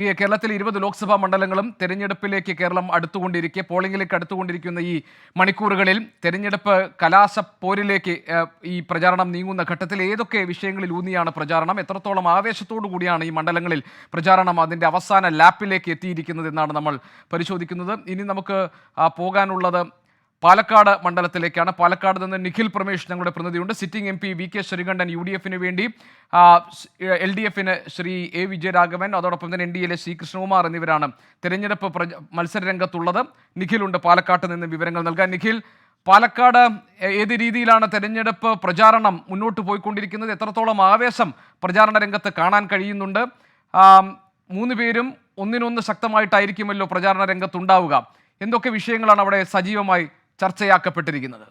ഈ കേരളത്തിലെ 20 ലോക്സഭാ മണ്ഡലങ്ങളും തെരഞ്ഞെടുപ്പിലേക്ക് കേരളം അടുത്തുകൊണ്ടിരിക്കെ പോളിംഗിലേക്ക് അടുത്തുകൊണ്ടിരിക്കുന്ന ഈ മണിക്കൂറുകളിൽ തെരഞ്ഞെടുപ്പ് കലാശപ്പോരിലേക്ക് ഈ പ്രചാരണം നീങ്ങുന്ന ഘട്ടത്തിൽ ഏതൊക്കെ വിഷയങ്ങളിൽ ഊന്നിയാണ് പ്രചാരണം, എത്രത്തോളം ആവേശത്തോടു കൂടിയാണ് ഈ മണ്ഡലങ്ങളിൽ പ്രചാരണം അതിൻ്റെ അവസാന ലാപ്പിലേക്ക് എത്തിയിരിക്കുന്നത് എന്നാണ് നമ്മൾ പരിശോധിക്കുന്നത്. ഇനി നമുക്ക് പോകാനുള്ളത് പാലക്കാട് മണ്ഡലത്തിലേക്കാണ്. പാലക്കാട് നിന്ന് നിഖിൽ പ്രമേഷ് ഞങ്ങളുടെ പ്രതിനിധിയുണ്ട്. Sitting M P V K Sreekandan UDF വേണ്ടി, LDF ശ്രീ A വിജയരാഘവൻ, അതോടൊപ്പം തന്നെ NDA സി കൃഷ്ണകുമാർ എന്നിവരാണ് തെരഞ്ഞെടുപ്പ് മത്സരരംഗത്തുള്ളത്. നിഖിലുണ്ട് പാലക്കാട്ട് നിന്ന് വിവരങ്ങൾ നൽകാൻ. നിഖിൽ, പാലക്കാട് ഏത് രീതിയിലാണ് തെരഞ്ഞെടുപ്പ് പ്രചാരണം മുന്നോട്ട് പോയിക്കൊണ്ടിരിക്കുന്നത്? എത്രത്തോളം ആവേശം പ്രചാരണ രംഗത്ത് കാണാൻ കഴിയുന്നുണ്ട്? 3 പേരും ഒന്നിനൊന്ന് ശക്തമായിട്ടായിരിക്കുമല്ലോ പ്രചാരണ രംഗത്തുണ്ടാവുക. എന്തൊക്കെ വിഷയങ്ങളാണ് അവിടെ സജീവമായി ചർച്ചയാക്കപ്പെട്ടിരിക്കുന്നത്?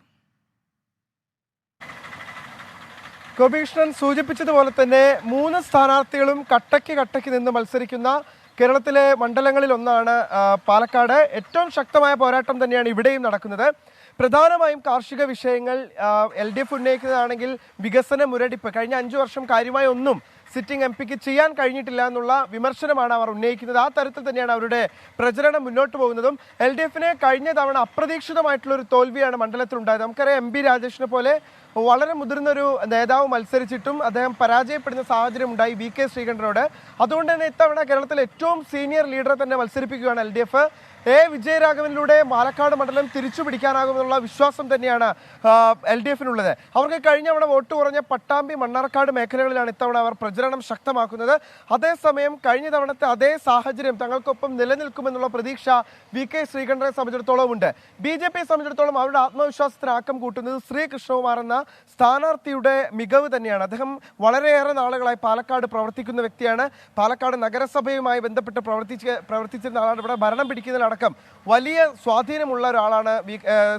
ഗോപീകൃഷ്ണൻ സൂചിപ്പിച്ചതുപോലെ തന്നെ 3 സ്ഥാനാർത്ഥികളും കട്ടയ്ക്ക് നിന്ന് മത്സരിക്കുന്ന കേരളത്തിലെ മണ്ഡലങ്ങളിൽ ഒന്നാണ് പാലക്കാട്. ഏറ്റവും ശക്തമായ പോരാട്ടം തന്നെയാണ് ഇവിടെയും നടക്കുന്നത്. പ്രധാനമായും കാർഷിക വിഷയങ്ങൾ LDF ഉന്നയിക്കുന്നതാണെങ്കിൽ വികസന മുരടിപ്പ്. കഴിഞ്ഞ 5 വർഷം കാര്യമായ ഒന്നും സിറ്റിംഗ് MPക്ക് ചെയ്യാൻ കഴിഞ്ഞിട്ടില്ല എന്നുള്ള വിമർശനമാണ് അവർ ഉന്നയിക്കുന്നത്. ആ തരത്തിൽ തന്നെയാണ് അവരുടെ പ്രചരണം മുന്നോട്ട് പോകുന്നതും. LDFന് കഴിഞ്ഞ തവണ അപ്രതീക്ഷിതമായിട്ടുള്ളൊരു തോൽവിയാണ് മണ്ഡലത്തിലുണ്ടായത്. നമുക്കറിയാം, MP രാജേഷിനെ പോലെ വളരെ മുതിർന്നൊരു നേതാവ് മത്സരിച്ചിട്ടും അദ്ദേഹം പരാജയപ്പെടുന്ന സാഹചര്യം ഉണ്ടായി VK ശ്രീകണ്ഠനോട്. അതുകൊണ്ട് തന്നെ ഇത്തവണ കേരളത്തിലെ ഏറ്റവും സീനിയർ ലീഡറെ തന്നെ മത്സരിപ്പിക്കുകയാണ് LDF. A വിജയരാഘവനിലൂടെ പാലക്കാട് മണ്ഡലം തിരിച്ചു പിടിക്കാനാകുമെന്നുള്ള വിശ്വാസം തന്നെയാണ് LDFനുള്ളത്. അവർക്ക് കഴിഞ്ഞ തവണ വോട്ട് കുറഞ്ഞ പട്ടാമ്പി, മണ്ണാർക്കാട് മേഖലകളിലാണ് ഇത്തവണ അവർ പ്രചരണം ശക്തമാക്കുന്നത്. അതേസമയം കഴിഞ്ഞ തവണത്തെ അതേ സാഹചര്യം തങ്ങൾക്കൊപ്പം നിലനിൽക്കുമെന്നുള്ള പ്രതീക്ഷ VK ശ്രീകണ്ഠനെ സംബന്ധിച്ചിടത്തോളം ഉണ്ട്. BJPയെ സംബന്ധിച്ചിടത്തോളം അവരുടെ ആത്മവിശ്വാസത്തിന് ആക്കം കൂട്ടുന്നത് ശ്രീ കൃഷ്ണകുമാർ എന്ന സ്ഥാനാർത്ഥിയുടെ മികവ് തന്നെയാണ്. അദ്ദേഹം വളരെയേറെ നാളുകളായി പാലക്കാട് പ്രവർത്തിക്കുന്ന വ്യക്തിയാണ്. പാലക്കാട് നഗരസഭയുമായി ബന്ധപ്പെട്ട് പ്രവർത്തിച്ചിരുന്ന ആളാണ്. ഇവിടെ ഭരണം പിടിക്കുന്നതിൽ അടക്കം വലിയ സ്വാധീനമുള്ള ഒരാളാണ്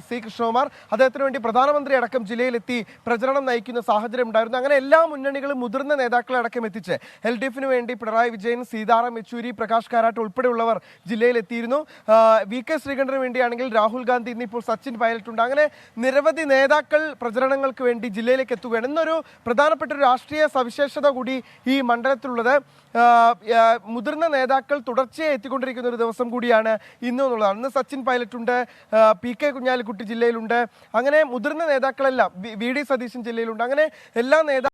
സി കൃഷ്ണകുമാർ. അദ്ദേഹത്തിന് വേണ്ടി പ്രധാനമന്ത്രി അടക്കം ജില്ലയിലെത്തി പ്രചരണം നയിക്കുന്ന സാഹചര്യം ഉണ്ടായിരുന്നു. അങ്ങനെ എല്ലാ മുന്നണികളും മുതിർന്ന നേതാക്കളെ അടക്കം എത്തിച്ച് LDFന് വേണ്ടി പിണറായി വിജയൻ, സീതാറാം യെച്ചൂരി, പ്രകാശ് കാരാട്ട് ഉൾപ്പെടെയുള്ളവർ ജില്ലയിലെത്തിയിരുന്നു. VK ശ്രീകണ്ഠന് വേണ്ടിയാണെങ്കിൽ രാഹുൽ ഗാന്ധി, ഇന്നിപ്പോൾ സച്ചിൻ പൈലറ്റ് ഉണ്ട്. അങ്ങനെ നിരവധി നേതാക്കൾ പ്രചരണങ്ങൾക്ക് വേണ്ടി ജില്ലയിലേക്ക് എത്തുകയാണ്. എന്നൊരു പ്രധാനപ്പെട്ട ഒരു രാഷ്ട്രീയ സവിശേഷത കൂടി ഈ മണ്ഡലത്തിലുള്ളത്. മുതിർന്ന നേതാക്കൾ തുടർച്ചയായി എത്തിക്കൊണ്ടിരിക്കുന്ന ഒരു ദിവസം കൂടിയാണ് ഇന്ന് എന്നുള്ളതാണ്. ഇന്ന് സച്ചിൻ പൈലറ്റ് ഉണ്ട്, PK കുഞ്ഞാലിക്കുട്ടി ജില്ലയിലുണ്ട്. അങ്ങനെ മുതിർന്ന നേതാക്കളെല്ലാം, VD സതീശൻ ജില്ലയിലുണ്ട്. അങ്ങനെ എല്ലാ നേതാക്കളും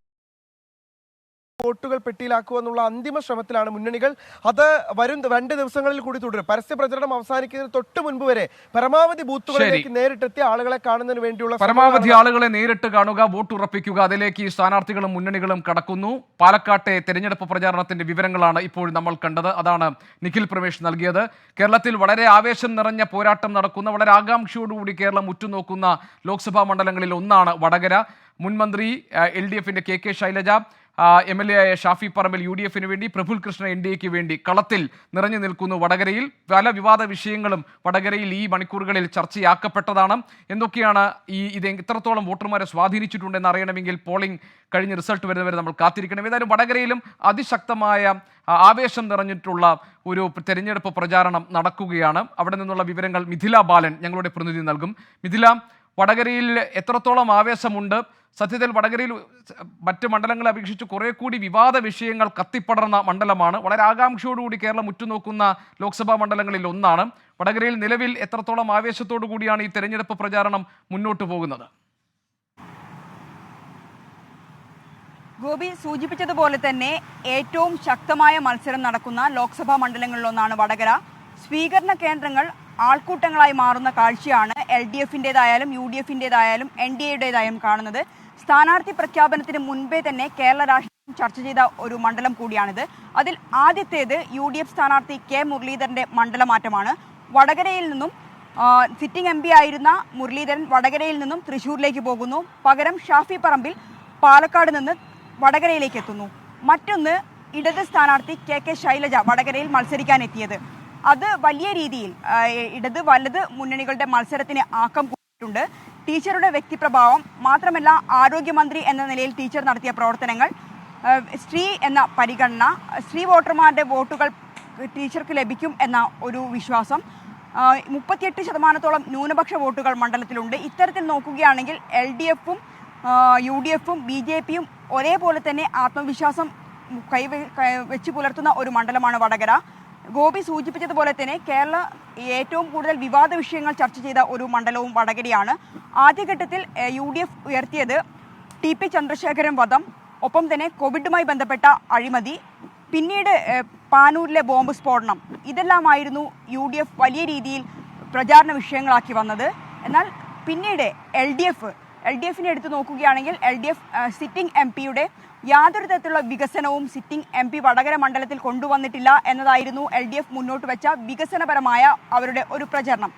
വോട്ടുകൾ പെട്ടിയിലാക്കുക എന്നുള്ള അന്തിമ ശ്രമത്തിലാണ് മുന്നണികൾ. അത് വരും 2 ദിവസങ്ങളിൽ കൂടി തുടരും. പരസ്യ പ്രചരണം അവസാനിക്കുന്നതിന് തൊട്ട് മുൻപ് വരെ പരമാവധി ബൂത്തുകളിലേക്ക് നേരിട്ടെത്തി ആളുകളെ കാണുന്നതിന് വേണ്ടിയുള്ള പരമാവധി ആളുകളെ നേരിട്ട് കാണുക, വോട്ട് ഉറപ്പിക്കുക, അതിലേക്ക് ഈ സ്ഥാനാർത്ഥികളും മുന്നണികളും കടക്കുന്നു. പാലക്കാട്ടെ തെരഞ്ഞെടുപ്പ് പ്രചാരണത്തിന്റെ വിവരങ്ങളാണ് ഇപ്പോൾ നമ്മൾ കണ്ടത്. അതാണ് നിഖിൽ പ്രമേഷ് നൽകിയത്. കേരളത്തിൽ വളരെ ആവേശം നിറഞ്ഞ പോരാട്ടം നടക്കുന്ന, വളരെ ആകാംക്ഷയോടുകൂടി കേരളം ഉറ്റുനോക്കുന്ന ലോക്സഭാ മണ്ഡലങ്ങളിൽ ഒന്നാണ് വടകര. മുൻമന്ത്രി LDFന്റെ KK ശൈലജ, MLA ആയ ഷാഫി പറമ്പിൽ UDFന് വേണ്ടി, പ്രഫുൽ കൃഷ്ണ NDAക്ക് വേണ്ടി കളത്തിൽ നിറഞ്ഞു നിൽക്കുന്നു വടകരയിൽ. പല വിവാദ വിഷയങ്ങളും വടകരയിൽ ഈ മണിക്കൂറുകളിൽ ചർച്ചയാക്കപ്പെട്ടതാണ്. എന്തൊക്കെയാണ് ഇത് എത്രത്തോളം വോട്ടർമാരെ സ്വാധീനിച്ചിട്ടുണ്ടെന്ന് അറിയണമെങ്കിൽ പോളിംഗ് കഴിഞ്ഞ് റിസൾട്ട് വരുന്നവരെ നമ്മൾ കാത്തിരിക്കണം. ഏതായാലും വടകരയിലും അതിശക്തമായ ആവേശം നിറഞ്ഞിട്ടുള്ള ഒരു തെരഞ്ഞെടുപ്പ് പ്രചാരണം നടക്കുകയാണ്. അവിടെ നിന്നുള്ള വിവരങ്ങൾ മിഥില ബാലൻ ഞങ്ങളുടെ പ്രതിനിധി നൽകും. മിഥില, വടകരയിൽ എത്രത്തോളം ആവേശമുണ്ട്? സത്യത്തിൽ വടകരയിൽ മറ്റ് മണ്ഡലങ്ങളെ അപേക്ഷിച്ച് കുറെ കൂടി വിവാദ വിഷയങ്ങൾ കത്തിപ്പടർന്ന മണ്ഡലമാണ്. വളരെ ആകാംക്ഷയോടുകൂടി കേരളം ഉറ്റുനോക്കുന്ന ലോക്സഭാ മണ്ഡലങ്ങളിൽ ഒന്നാണ് വടകരയിൽ. നിലവിൽ എത്രത്തോളം ആവേശത്തോടു കൂടിയാണ് ഈ തെരഞ്ഞെടുപ്പ് പ്രചാരണം മുന്നോട്ട് പോകുന്നത്? ഗോപി സൂചിപ്പിച്ചതുപോലെ തന്നെ ഏറ്റവും ശക്തമായ മത്സരം നടക്കുന്ന ലോക്സഭാ മണ്ഡലങ്ങളിലൊന്നാണ് വടകര. സ്വീകരണ കേന്ദ്രങ്ങൾ ആൾക്കൂട്ടങ്ങളായി മാറുന്ന കാഴ്ചയാണ് LDFന്റേതായാലും UDFന്റേതായാലും NDAയുടേതായാലും കാണുന്നത്. സ്ഥാനാർത്ഥി പ്രഖ്യാപനത്തിന് മുൻപേ തന്നെ കേരള രാഷ്ട്രീയം ചർച്ച ചെയ്ത ഒരു മണ്ഡലം കൂടിയാണിത്. അതിൽ ആദ്യത്തേത് UDF സ്ഥാനാർത്ഥി K മുരളീധരന്റെ മണ്ഡലമാറ്റമാണ്. വടകരയിൽ നിന്നും സിറ്റിംഗ് MP ആയിരുന്ന മുരളീധരൻ വടകരയിൽ നിന്നും തൃശ്ശൂരിലേക്ക് പോകുന്നു. പകരം ഷാഫി പറമ്പിൽ പാലക്കാട് നിന്ന് വടകരയിലേക്ക് എത്തുന്നു. മറ്റൊന്ന്, ഇടത് സ്ഥാനാർത്ഥി KK ശൈലജ വടകരയിൽ മത്സരിക്കാനെത്തിയത്. അത് വലിയ രീതിയിൽ ഇടത് വലത് മുന്നണികളുടെ മത്സരത്തിന് ആക്കം കൂട്ടിയിട്ടുണ്ട്. ടീച്ചറുടെ വ്യക്തിപ്രഭാവം മാത്രമല്ല, ആരോഗ്യമന്ത്രി എന്ന നിലയിൽ ടീച്ചർ നടത്തിയ പ്രവർത്തനങ്ങൾ, സ്ത്രീ എന്ന പരിഗണന, സ്ത്രീ വോട്ടർമാരുടെ വോട്ടുകൾ ടീച്ചർക്ക് ലഭിക്കും എന്ന ഒരു വിശ്വാസം, 38% ന്യൂനപക്ഷ വോട്ടുകൾ മണ്ഡലത്തിലുണ്ട്. ഇത്തരത്തിൽ നോക്കുകയാണെങ്കിൽ LDFും UDFും BJPയും ഒരേപോലെ തന്നെ ആത്മവിശ്വാസം വെച്ച് പുലർത്തുന്ന ഒരു മണ്ഡലമാണ് വടകര. ഗോപി സൂചിപ്പിച്ചതുപോലെ തന്നെ കേരള ഏറ്റവും കൂടുതൽ വിവാദ വിഷയങ്ങൾ ചർച്ച ചെയ്ത ഒരു മണ്ഡലവും വടകരയാണ്. ആദ്യഘട്ടത്തിൽ UDF ഉയർത്തിയത് TP ചന്ദ്രശേഖരൻ വധം, ഒപ്പം തന്നെ കോവിഡുമായി ബന്ധപ്പെട്ട അഴിമതി, പിന്നീട് പാനൂരിലെ ബോംബ് സ്ഫോടനം, ഇതെല്ലാമായിരുന്നു UDF വലിയ രീതിയിൽ പ്രചാരണ വിഷയങ്ങളാക്കി വന്നത്. എന്നാൽ പിന്നീട് LDFിനെ എടുത്തു നോക്കുകയാണെങ്കിൽ LDF സിറ്റിംഗ് MPയുടെ യാതൊരു തരത്തിലുള്ള വികസനവും സിറ്റിംഗ് MP വടകര മണ്ഡലത്തിൽ കൊണ്ടുവന്നിട്ടില്ല എന്നതായിരുന്നു LDF മുന്നോട്ട് വെച്ച വികസനപരമായ അവരുടെ ഒരു പ്രചരണം.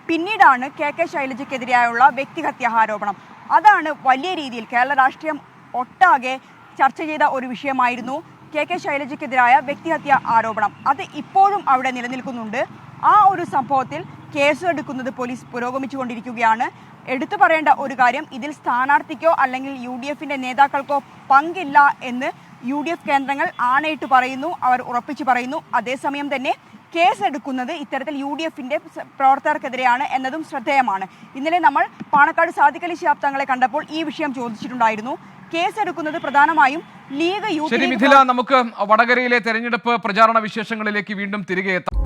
പിന്നീടാണ് KK ശൈലജയ്ക്കെതിരെയുള്ള വ്യക്തിഹത്യാ ആരോപണം. അതാണ് വലിയ രീതിയിൽ കേരള രാഷ്ട്രീയം ഒട്ടാകെ ചർച്ച ചെയ്ത ഒരു വിഷയമായിരുന്നു KK ശൈലജയ്ക്കെതിരായ വ്യക്തിഹത്യാ ആരോപണം. അത് ഇപ്പോഴും അവിടെ നിലനിൽക്കുന്നുണ്ട്. ആ ഒരു സംഭവത്തിൽ കേസെടുക്കുന്നത് പോലീസ് പുരോഗമിച്ചുകൊണ്ടിരിക്കുകയാണ്. എടുത്തു പറയേണ്ട ഒരു കാര്യം, ഇതിൽ സ്ഥാനാർത്ഥിക്കോ അല്ലെങ്കിൽ UDFിന്റെ നേതാക്കൾക്കോ പങ്കില്ല എന്ന് UDF കേന്ദ്രങ്ങൾ ആണയിട്ട് പറയുന്നു, അവർ ഉറപ്പിച്ചു പറയുന്നു. അതേസമയം തന്നെ കേസെടുക്കുന്നത് ഇത്തരത്തിൽ UDFിന്റെ പ്രവർത്തകർക്കെതിരെയാണ് എന്നതും ശ്രദ്ധേയമാണ്. ഇന്നലെ നമ്മൾ പാണക്കാട് സാദിഖ് അലി ശിഹാബ് തങ്ങളെ കണ്ടപ്പോൾ ഈ വിഷയം ചോദിച്ചിട്ടുണ്ടായിരുന്നു. കേസെടുക്കുന്നത് പ്രധാനമായും ലീഗ് യൂത്ത് ശരി മിഥില, നമുക്ക് വടകരയിലെ തെരഞ്ഞെടുപ്പ് പ്രചാരണ വിശേഷങ്ങളിലേക്ക് വീണ്ടും തിരികെ എത്താം.